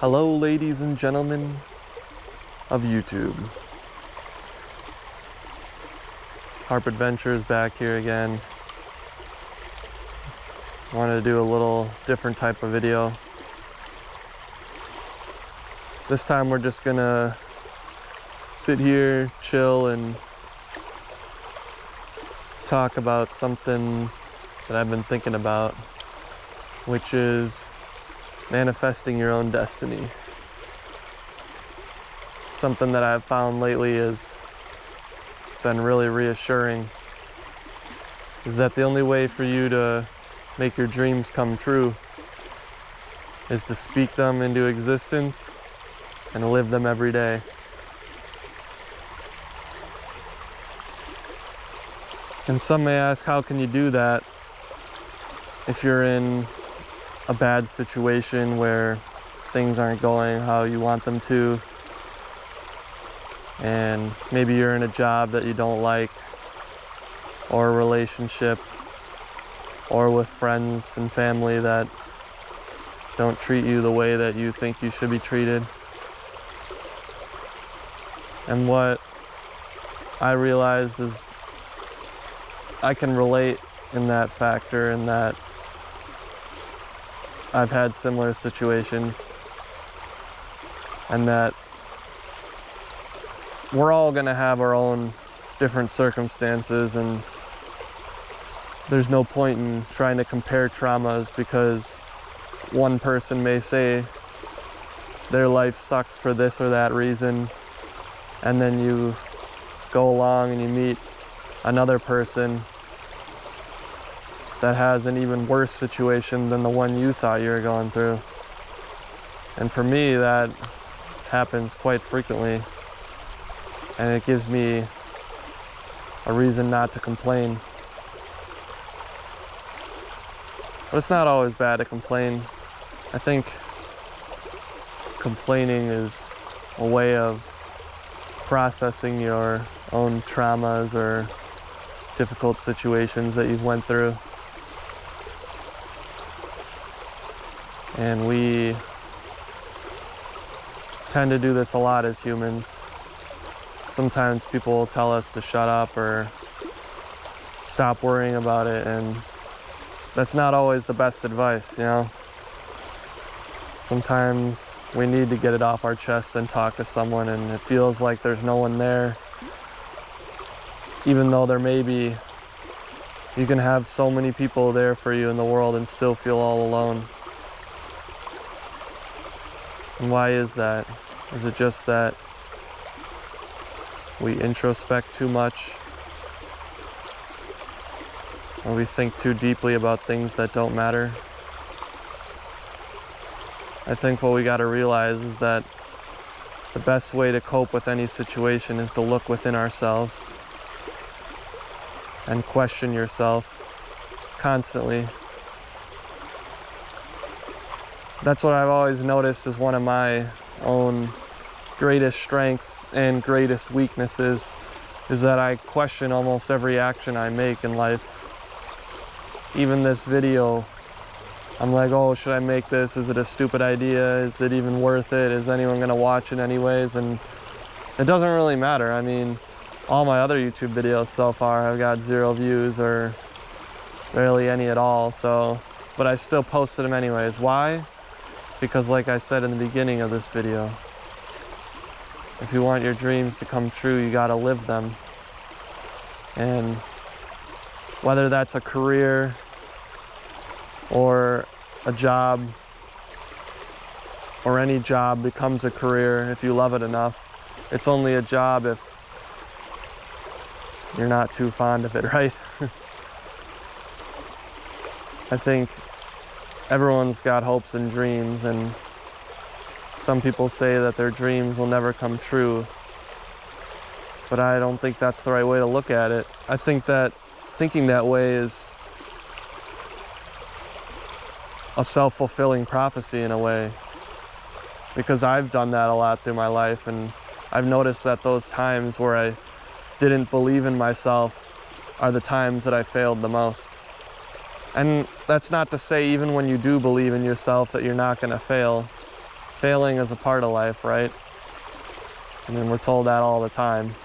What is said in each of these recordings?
Hello, ladies and gentlemen of YouTube. Harp Adventures back here again. Wanted to do a little different type of video. This time we're just gonna sit here, chill, and talk about something that I've been thinking about, which is manifesting your own destiny. Something that I've found lately has been really reassuring, is that the only way for you to make your dreams come true is to speak them into existence and live them every day. And some may ask, how can you do that if you're in a bad situation where things aren't going how you want them to, and maybe you're in a job that you don't like, or a relationship, or with friends and family that don't treat you the way that you think you should be treated. And what I realized is I can relate in that factor, in that I've had similar situations, and that we're all gonna have our own different circumstances, and there's no point in trying to compare traumas, because one person may say their life sucks for this or that reason, and then you go along and you meet another person that has an even worse situation than the one you thought you were going through. And for me, that happens quite frequently, and it gives me a reason not to complain. But it's not always bad to complain. I think complaining is a way of processing your own traumas or difficult situations that you've went through. And we tend to do this a lot as humans. Sometimes people will tell us to shut up or stop worrying about it, and that's not always the best advice, you know? Sometimes we need to get it off our chest and talk to someone, and it feels like there's no one there. Even though there may be, you can have so many people there for you in the world and still feel all alone. And why is that? Is it just that we introspect too much, or we think too deeply about things that don't matter? I think what we got to realize is that the best way to cope with any situation is to look within ourselves and question yourself constantly. That's what I've always noticed is one of my own greatest strengths and greatest weaknesses, is that I question almost every action I make in life. Even this video, I'm like, oh, should I make this? Is it a stupid idea? Is it even worth it? Is anyone gonna watch it anyways? And it doesn't really matter. I mean, all my other YouTube videos so far have got 0 views or barely any at all, so, but I still posted them anyways. Why? Because like I said in the beginning of this video, if you want your dreams to come true, you gotta live them. And whether that's a career or a job, or any job becomes a career if you love it enough. It's only a job if you're not too fond of it, right? I think everyone's got hopes and dreams, and some people say that their dreams will never come true, but I don't think that's the right way to look at it. I think that thinking that way is a self-fulfilling prophecy in a way, because I've done that a lot through my life, and I've noticed that those times where I didn't believe in myself are the times that I failed the most. And that's not to say even when you do believe in yourself that you're not going to fail. failing is a part of life, right? I mean, we're told that all the time.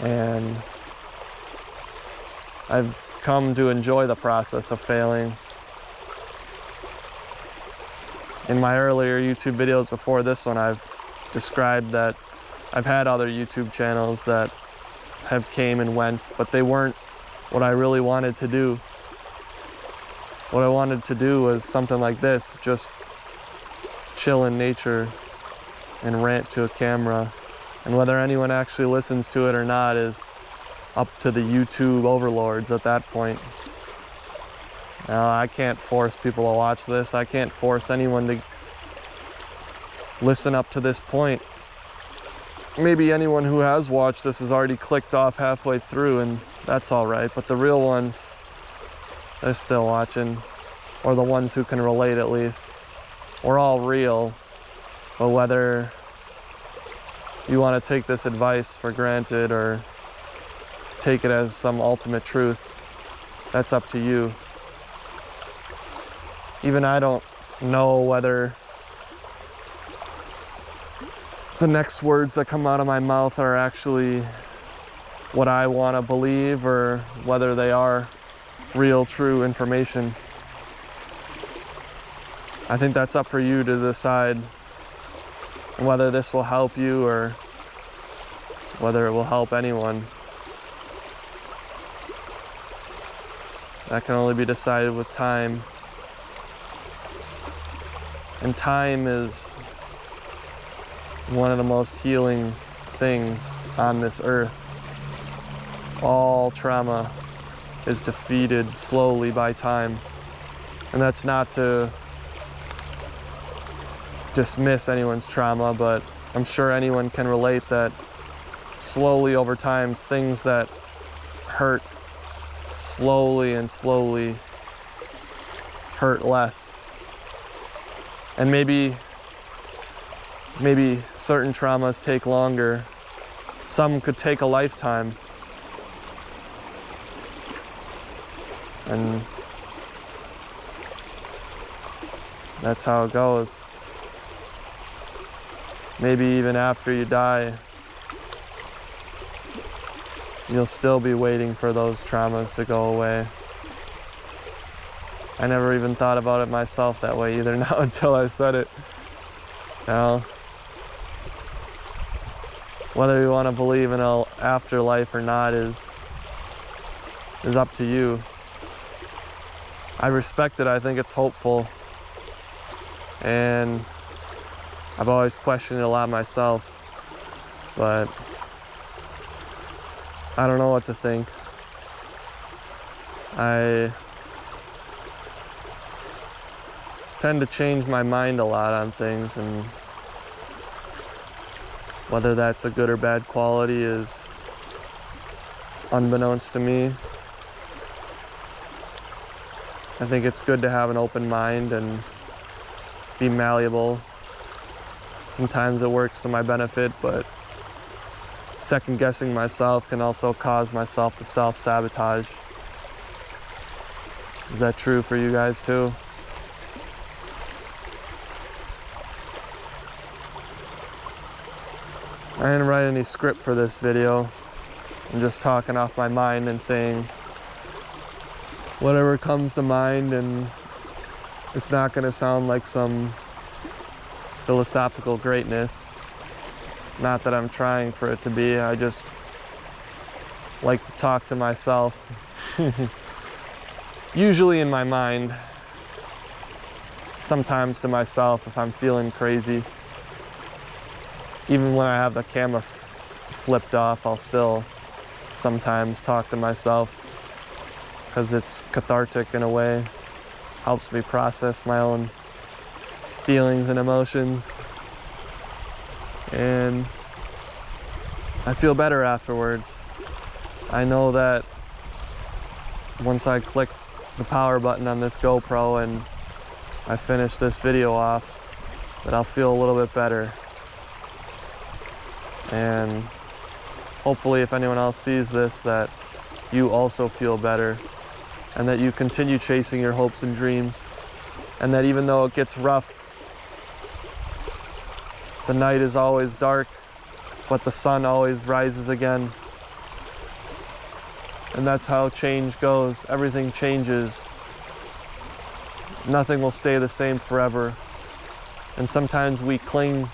And I've come to enjoy the process of failing. In my earlier YouTube videos before this one, I've described that I've had other YouTube channels that have came and went, but they weren't what I really wanted to do. What I wanted to do was something like this, just chill in nature and rant to a camera. And whether anyone actually listens to it or not is up to the YouTube overlords at that point. Now, I can't force people to watch this. I can't force anyone to listen up to this point. Maybe anyone who has watched this has already clicked off halfway through, and that's all right. But the real ones, they're still watching, or the ones who can relate at least. We're all real, but whether you want to take this advice for granted or take it as some ultimate truth, that's up to you. Even I don't know whether the next words that come out of my mouth are actually what I want to believe or whether they are real, true information. I think that's up for you to decide whether this will help you or whether it will help anyone. That can only be decided with time. And time is one of the most healing things on this earth. All trauma is defeated slowly by time. And that's not to dismiss anyone's trauma, but I'm sure anyone can relate that slowly over time, things that hurt slowly and slowly hurt less. And maybe certain traumas take longer. Some could take a lifetime. And that's how it goes. Maybe even after you die, you'll still be waiting for those traumas to go away. I never even thought about it myself that way either now until I said it. Now, whether you want to believe in an afterlife or not is up to you. I respect it. I think it's hopeful. And I've always questioned it a lot myself. But I don't know what to think. I tend to change my mind a lot on things, and whether that's a good or bad quality is unbeknownst to me. I think it's good to have an open mind and be malleable. Sometimes it works to my benefit, but second guessing myself can also cause myself to self-sabotage. Is that true for you guys too? I didn't write any script for this video. I'm just talking off my mind and saying whatever comes to mind, and it's not going to sound like some philosophical greatness. Not that I'm trying for it to be. I just like to talk to myself. Usually in my mind. Sometimes to myself if I'm feeling crazy. Even when I have the camera flipped off, I'll still sometimes talk to myself because it's cathartic in a way. Helps me process my own feelings and emotions. And I feel better afterwards. I know that once I click the power button on this GoPro and I finish this video off, that I'll feel a little bit better. And hopefully if anyone else sees this, that you also feel better and that you continue chasing your hopes and dreams, and that even though it gets rough The night is always dark, but the sun always rises again. And that's how change goes. Everything changes. Nothing will stay the same forever. And sometimes we cling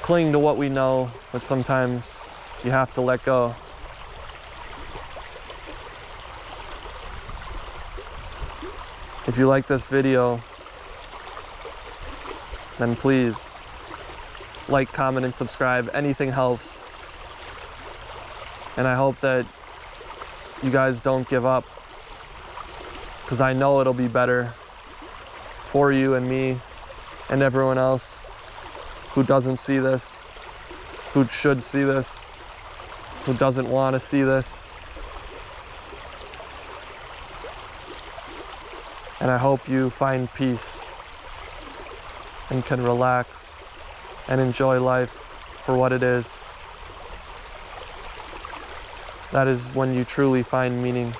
to what we know, but sometimes you have to let go. If you like this video, then please like, comment, and subscribe. Anything helps. And I hope that you guys don't give up, because I know it'll be better for you and me and everyone else who doesn't see this, who should see this, who doesn't want to see this. And I hope you find peace and can relax and enjoy life for what it is. That is when you truly find meaning.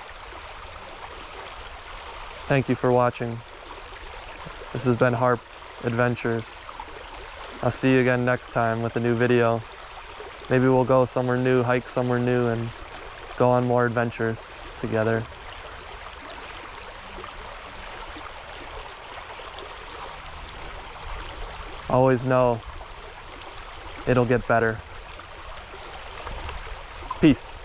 Thank you for watching. This has been Harp Adventures. I'll see you again next time with a new video. Maybe we'll go somewhere new, hike somewhere new, and go on more adventures together. Always know it'll get better. Peace.